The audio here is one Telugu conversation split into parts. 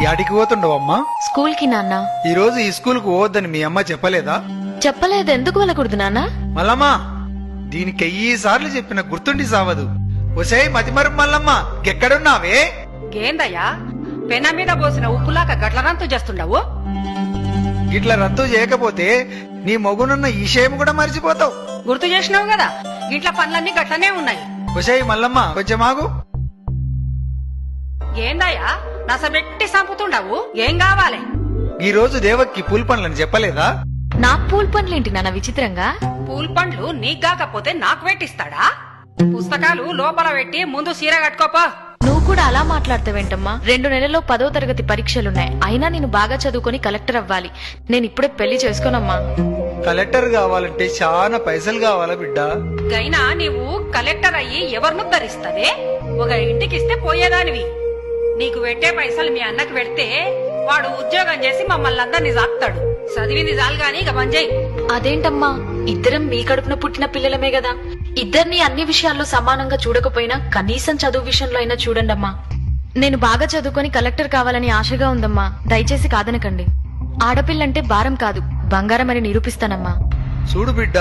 యాడికి పోతుండవమ్మా? స్కూల్ కి నాన్న. ఈ రోజు ఈ స్కూల్ కు పోవద్దని మీ అమ్మ చెప్పలేదా? చెప్పలేదు. ఎందుకు వెళ్ళకూడదు నాన్న? మల్లమ్మా, దీనికి 1000 సార్లు చెప్పిన గుర్తుండి సావదు. ఒసే మతిమరుపు మల్లమ్మ, ఎక్కడున్నావే? ఏందయ్యా పెన మీద పోసిన ఉప్పులాక గట్ల రంతు చేస్తుండవు? ఇట్లా రద్దు చేయకపోతే నీ మొగునున్న ఈ విషయం కూడా మర్చిపోతావు. గుర్తు చేసినావు కదా, ఇంట్లో పనులన్నీ గట్లనే ఉన్నాయి. ఒసే మల్లమ్మ, కొంచెం ఆగు. ఏందయ్యా నసబెట్టి సంపుతుండవు? ఏం కావాలి? ఈ రోజు దేవక్కి పూల్ పనులని చెప్పలేదా? నా పూల్ పనులేంటి నాన్న విచిత్రంగా? పూల్ పండ్లు నీకు కాకపోతే నాకు పెట్టిస్తాడా? పుస్తకాలు లోపల పెట్టి ముందు సీర కట్టుకోపా. నువ్వు కూడా అలా మాట్లాడతావేంటమ్మా? 2 నెలల్లో 10వ తరగతి పరీక్షలున్నాయి. అయినా నేను బాగా చదువుకొని కలెక్టర్ అవ్వాలి. నేను ఇప్పుడే పెళ్లి చేసుకోనమ్మా. కలెక్టర్ కావాలంటే చాలా పైసలు కావాలా బిడ్డ? గైనా నీవు కలెక్టర్ అయ్యి ఎవరిను ధరిస్తావే? ఒక ఇంటికిస్తే పోయేదానివి. నీకు పెట్టే పైసలు మీ అన్నకు పెడితే వాడు ఉద్యోగం చేసి మమ్మల్ని అందరినీ సాక్తాడు. చదివింది చాలు గాని ఇక మంజయ్. అదేంటమ్మా, ఇద్దరం మీ కడుపున పుట్టిన పిల్లలమే కదా. ఇద్దరిని అన్ని విషయాల్లో సమానంగా చూడకపోయినా కనీసం చదువు విషయంలో అయినా చూడండమ్మా. నేను బాగా చదువుకొని కలెక్టర్ కావాలని ఆశగా ఉందమ్మా. దయచేసి కాదనకండి. ఆడపిల్లంటే భారం కాదు, బంగారం అని నిరూపిస్తానమ్మా. చూడు బిడ్డ,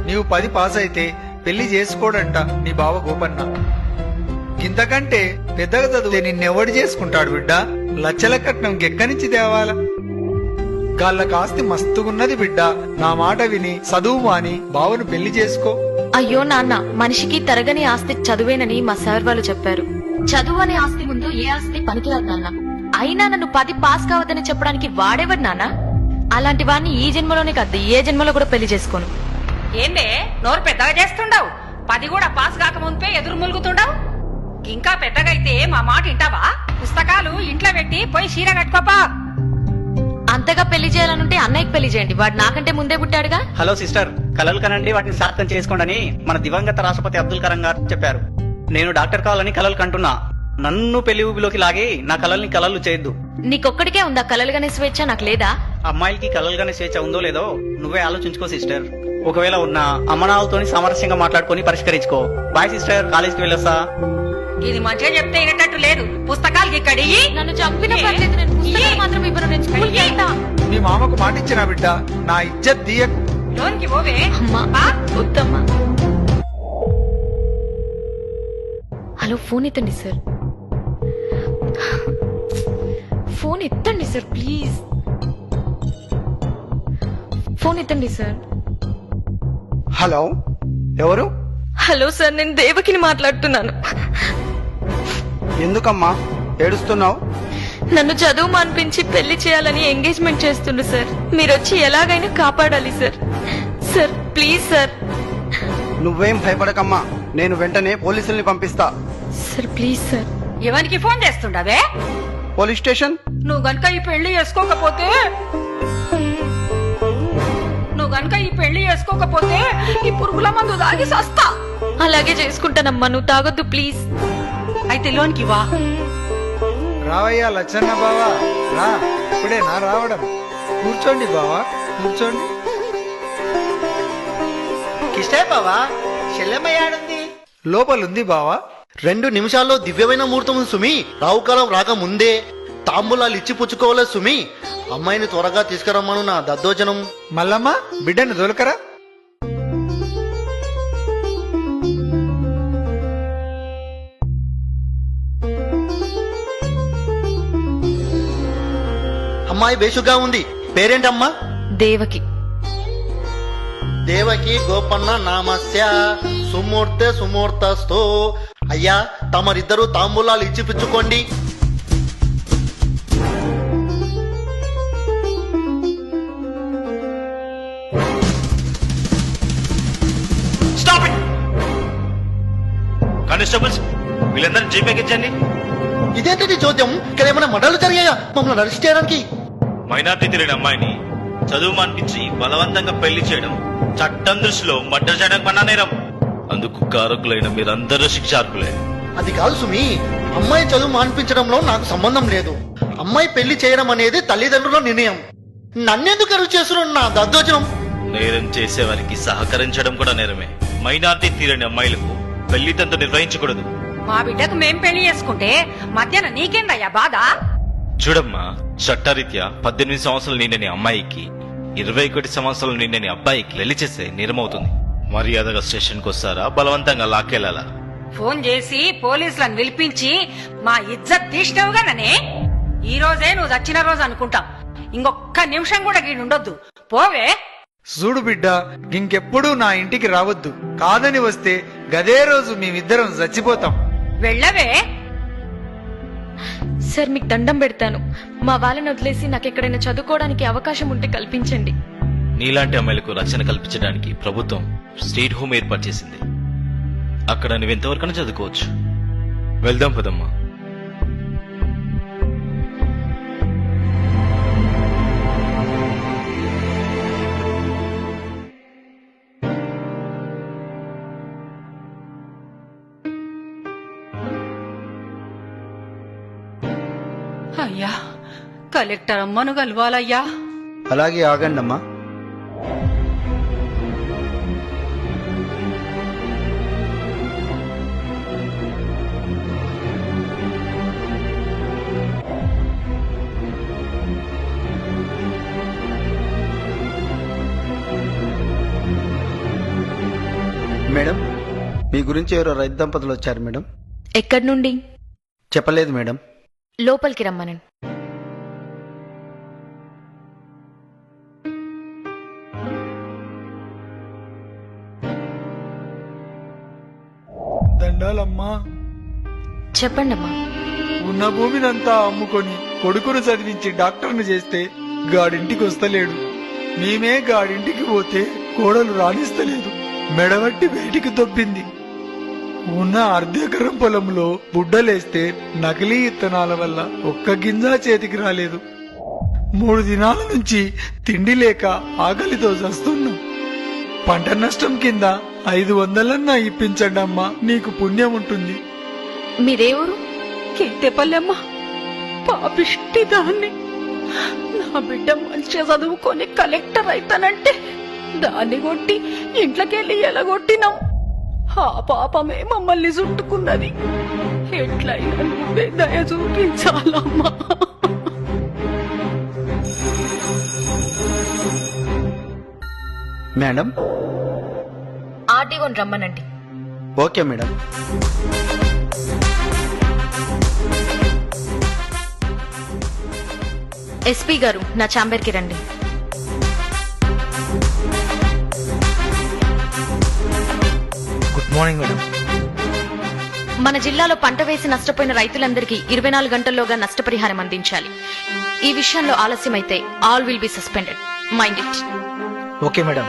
నీవు 10 పాస్ అయితే పెళ్లి చేసుకోడంట నీ బావ గోపన్న. ఇంతకంటే పెద్దగా చదివితే నిన్నెవడు చేసుకుంటాడు బిడ్డ? లచ్చల కట్నం ఎక్కడి తేవాలా? గాళ్ళకి ఆస్తి మస్తుగున్నది బిడ్డ. నా మాట విని చదువు మాని బావను పెళ్లి చేసుకో. అయ్యో నాన్న, మనిషికి తరగని ఆస్తి చదువేనని మా సార్ వాళ్ళు చెప్పారు. చదువు అనే ఆస్తి ముందు ఏ ఆస్తి పనికిరాదు నాన్న. అయినా నన్ను 10 పాస్ కావద్దని చెప్పడానికి వాడేవాడు నాన్న. అలాంటి వాడిని ఈ జన్మలోనే కాదు, ఏ జన్మలో కూడా పెళ్లి చేసుకోను. ఏందే నోరు పెద్దగా చేస్తుండవు? 10 కూడా పాస్ కాక ముందే ఎదురు ములుగుతుండవు. ఇంకా పెద్దగైతే మా మాట వింటావా? పుస్తకాలు ఇంట్లో పెట్టి పోయి చీర కట్టుకోపా. అంతగా పెళ్లి చేయాలనుంటే అన్నయ్యకి పెళ్లి చేయండి. వాడు నాకంటే ముందే పుట్టాడుగా. హలో సిస్టర్, కలలు కనండి, వాటిని సార్థం చేసుకోండి మన దివంగత రాష్ట్రపతి అబ్దుల్ కలాం గారు చెప్పారు. నేను డాక్టర్ కావాలని కలలు కంటున్నా. నన్ను పెళ్లి ఊబిలోకి లాగి నా కలల్ని కలలు చేయొద్దు. నీకొక్కడికే ఉందా కలలుగానే స్వేచ్ఛ? నాకు లేదా? అమ్మాయిలకి కలలుగానే స్వేచ్ఛ ఉందో లేదో నువ్వే ఆలోచించుకో సిస్టర్. ఒకవేళ ఉన్నా అమ్మనాలతోని సామరస్యంగా మాట్లాడుకొని పరిష్కరించుకో. బాయ్ సిస్టర్, కాలేజ్కి వెళ్ళొస్తా. ఇది మంచిగా చెప్తే వినేటట్టు లేదు. పుస్తకాలు ఇక్కడి నన్ను చంపిన పర్లేదు, నేను పుస్తకాలు మాత్రం ఇవ్వను. నేను స్కూల్కి వెళ్తా. మీ మామకు మాట ఇచ్చినా బిడ్డ, నా ఇజ్జత్ తీయకు. లోన్కి పోవే. అమ్మా వద్దమ్మా. హలో, ఫోన్ ఎత్తండి సార్. ఫోన్ ఎత్తండి సార్ ప్లీజ్. ఫోన్ ఎత్తండి సార్. హలో, ఎవరు? హలో సార్, నేను దేవకిని మాట్లాడుతున్నాను. ఎందుకమ్మా ఏడుస్తున్నావు? నన్ను చదువు మానిపించి పెళ్లి చేయాలని ఎంగేజ్మెంట్ చేస్తుండు సార్. మీరు వచ్చి ఎలాగైనా కాపాడాలి సార్. Sir please sir. నువ్వేం భయపడకమ్మా, నేను వెంటనే పోలీసుల్ని పంపిస్తా. Sir please sir. ఎవరికి ఫోన్ చేస్తుండవే? Police station. నువ్వు గనుక ఈ పెళ్లి చేసుకోకపోతే ఈ పురుగుల మందు తాగి సస్తా. అలాగే చేసుకుంటానమ్మా, నువ్వు తాగొద్దు ప్లీజ్. అయితే లోన్కి వా. రావయ్యా లచ్చన్న బావా, రా. ఇప్పుడేనా రావడం? కూర్చోండి బావా, కూర్చోండి. కిష్టే బావా, చెల్లెమ్మయ్యాడుంది. లోపలుంది బావా. 2 నిమిషాల్లో దివ్యమైన ముహూర్తం ఉంది సుమి. రావుకాలం రాక ముందే తాంబూలాలు ఇచ్చి పుచ్చుకోవాలి సుమి. అమ్మాయిని త్వరగా తీసుకురమ్మను నా దద్దోజనం. మల్లమ్మ, బిడ్డను దొలకరా. అమ్మాయి బేషుగా ఉంది. పేరేంటమ్మా? దేవకి. దేవకి గోపన్న నామస్య సుమూర్తె సుమూర్తస్తో. అయ్యా, తమరిద్దరూ తాంబూలాలు ఇచ్చి పుచ్చుకోండి. కానిస్టేబుల్స్, వీళ్ళందరినీ జీపేకి ఇచ్చండి. ఇదేంటి చోద్యం? ఇక్కడ ఏమైనా మర్డర్లు జరిగాయా మమ్మల్ని అరెస్ట్ చేయడానికి? మైనార్టీ తెలియని అమ్మాయిని చదువు మానిపించి బలవంతంగా పెళ్లి చేయడం చట్టం దృష్టిలో మర్డర్ చేయడం పన్నా నేరం. అందుకు కారకులైన మీరందరూ శిక్షార్కులే. అది కాదు సుమి, అమ్మాయి చదువు మానిపించడంలో నాకు సంబంధం లేదు. అమ్మాయి పెళ్లి చేయడం అనేది తల్లిదండ్రుల నిర్ణయం. నన్నెందుకు అరువు చేస్తున్నావు నా దద్దోజనం? నేరం చేసేవారికి సహకరించడం కూడా నేరమే. మైనార్టీ తీరని అమ్మాయిలకు పెళ్లి తంతు నిర్వహించకూడదు. మా బిడ్డకు మేం పెళ్లి చేసుకుంటే మధ్యాహ్నం నీకేందయ్యా బాధ? చూడమ్మా, చట్టరీత్యా 18 సంవత్సరాలు నిండని అమ్మాయికి 21 సంవత్సరాలు నిండని అబ్బాయికి పెళ్లి చేస్తే నేరమవుతుంది. మర్యాదగా స్టేషన్కి వస్తారా, బలవంతంగా లాక్కెళ్ళాలా? ఫోన్ చేసి పోలీసులను పిలిపించి మా ఇజ్జత్ తీసినవుగానే. ఈ రోజే నువ్వు చచ్చిన రోజు అనుకుంటాం. ఇంకొక్క నిమిషం కూడా గీడుండొద్దు. పోవే. చూడు బిడ్డ, ఇంకెప్పుడు నా ఇంటికి రావద్దు. కాదని వస్తే గదే రోజు మేమిద్దరం చచ్చిపోతాం. వెళ్ళవే. సార్ మీకు దండం పెడతాను. మా వాళ్ళని వదిలేసి నాకు ఎక్కడైనా చదువుకోవడానికి అవకాశం ఉంటే కల్పించండి. నీలాంటి అమ్మాయిలకు రక్షణ కల్పించడానికి ప్రభుత్వం స్టేట్ హోమ్ ఏర్పాటు చేసింది. అక్కడ నువ్వెంతవరకైనా చదువుకోవచ్చు. వెళ్దాం పదమ్మా. అయ్యా, కలెక్టర్ అమ్మను కలవాలయ్యా. అలాగే ఆగండమ్మా. మేడం, మీ గురించి ఎవరో రైతు దంపతులు వచ్చారు మేడం. ఎక్కడి నుండి? చెప్పలేదు మేడం. లోపలికి రమ్మనండి. దండాలమ్మా. చెప్పండమ్మా. ఉన్న భూమినంతా అమ్ముకొని కొడుకును చదివించి డాక్టర్ను చేస్తే గాడింటికి వస్తలేడు. మేమే గాడింటికి పోతే కోడలు రాణిస్తలేదు. మెడవట్టి బయటికి దొబ్బింది. ఉన్న అర్ధెకరం పొలంలో బుడ్డలేస్తే నకిలీ ఇత్తనాల వల్ల ఒక్క గింజ చేతికి రాలేదు. 3 దినాల నుంచి తిండి లేక ఆకలితో చస్తున్నాం. పంట నష్టం కింద 500 ఇప్పించండమ్మా, నీకు పుణ్యం ఉంటుంది. మీరేవరు? కేతేపల్లెమ్మ, పాపిష్టి దాన్ని. నా బిడ్డ మంచిగా చదువుకొని కలెక్టర్ అయితానంటే దాన్ని కొట్టి ఇంట్లోకెళ్ళి ఎలగొట్టినాం. ఆ పాపమే మమ్మల్ని చుట్టుకున్నది. ఎట్లయినా నువ్వే దయ చూపించాలమ్మా. మేడం. ఆర్డీఓని రమ్మనండి. Okay madam. ఎస్పీ గారు, నా ఛాంబర్కి రండి. Good morning madam. మన జిల్లాలో పంట వేసి నష్టపోయిన రైతులందరికీ 24 గంటల్లోగా నష్టపరిహారం అందించాలి. ఈ విషయంలో ఆలస్యమైతే all will be suspended. Mind it. Okay madam.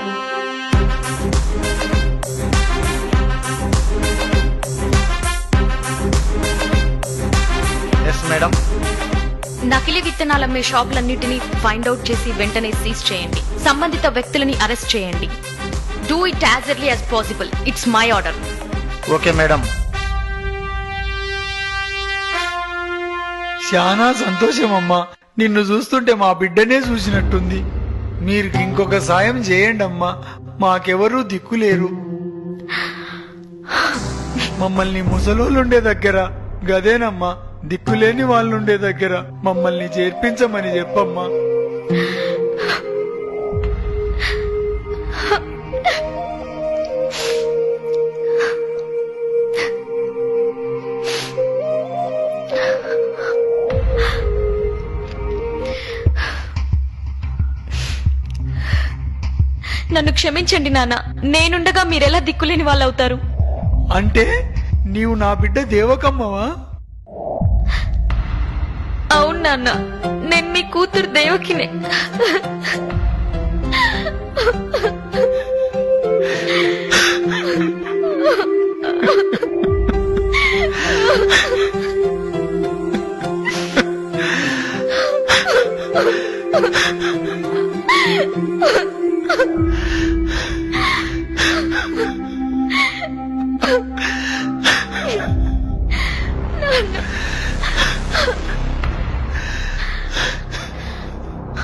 Yes madam. నకిలీ విత్తనాలమ్మే షాపులన్నిటినీ ఫైండ్ అవుట్ చేసి వెంటనే సీజ్ చేయండి. సంబంధిత వ్యక్తులని అరెస్ట్ చేయండి. Do it as early as possible. It's my order. Okay madam. చాలా సంతోషం అమ్మా. నిన్ను చూస్తుంటే మా బిడ్డనే చూసినట్టుంది. మీరు ఇంకొక సాయం చేయండి అమ్మా. మాకెవరూ దిక్కులేరు. మమ్మల్ని ముసలోళ్ళుండే దగ్గర గదేనమ్మా, దిక్కులేని వాళ్ళుండే దగ్గర మమ్మల్ని చేర్పించమని చెప్పమ్మా. నన్ను క్షమించండి నాన్న. నేనుండగా మీరెలా దిక్కులేని వాళ్ళవుతారు? అంటే నీవు నా బిడ్డ దేవకమ్మవా? అవును నాన్న, నేను మీ కూతురు దేవకినే.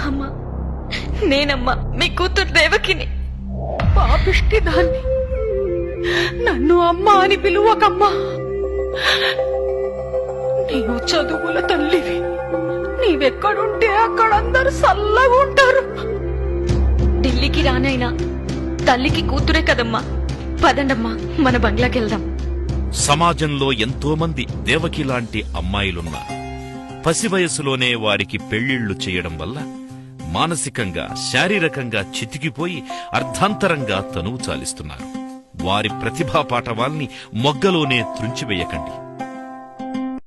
అమ్మా, నేనమ్మా మీ కూతురు దేవకిని. పాపిష్టి దాన్ని. నన్ను అమ్మ అని పిలువకమ్మా. నీవు చదువుల తల్లివి. నీ నీవెక్కడుంటే అక్కడ అందరూ చల్లగా ఉంటారు. ఢిల్లీకి రానైనా తల్లికి కూతురే కదమ్మా. పదండమ్మా, మన బంగ్లాకి వెళ్దాం. సమాజంలో ఎంతో మంది దేవకి లాంటి అమ్మాయిలున్నారు. పసి వయసులోనే వారికి పెళ్లిళ్లు చేయడం వల్ల మానసికంగా శారీరకంగా చితికిపోయి అర్ధాంతరంగా తనువు చాలిస్తున్నారు. వారి ప్రతిభా పాటవాల్ని మొగ్గలోనే త్రుంచివేయకండి.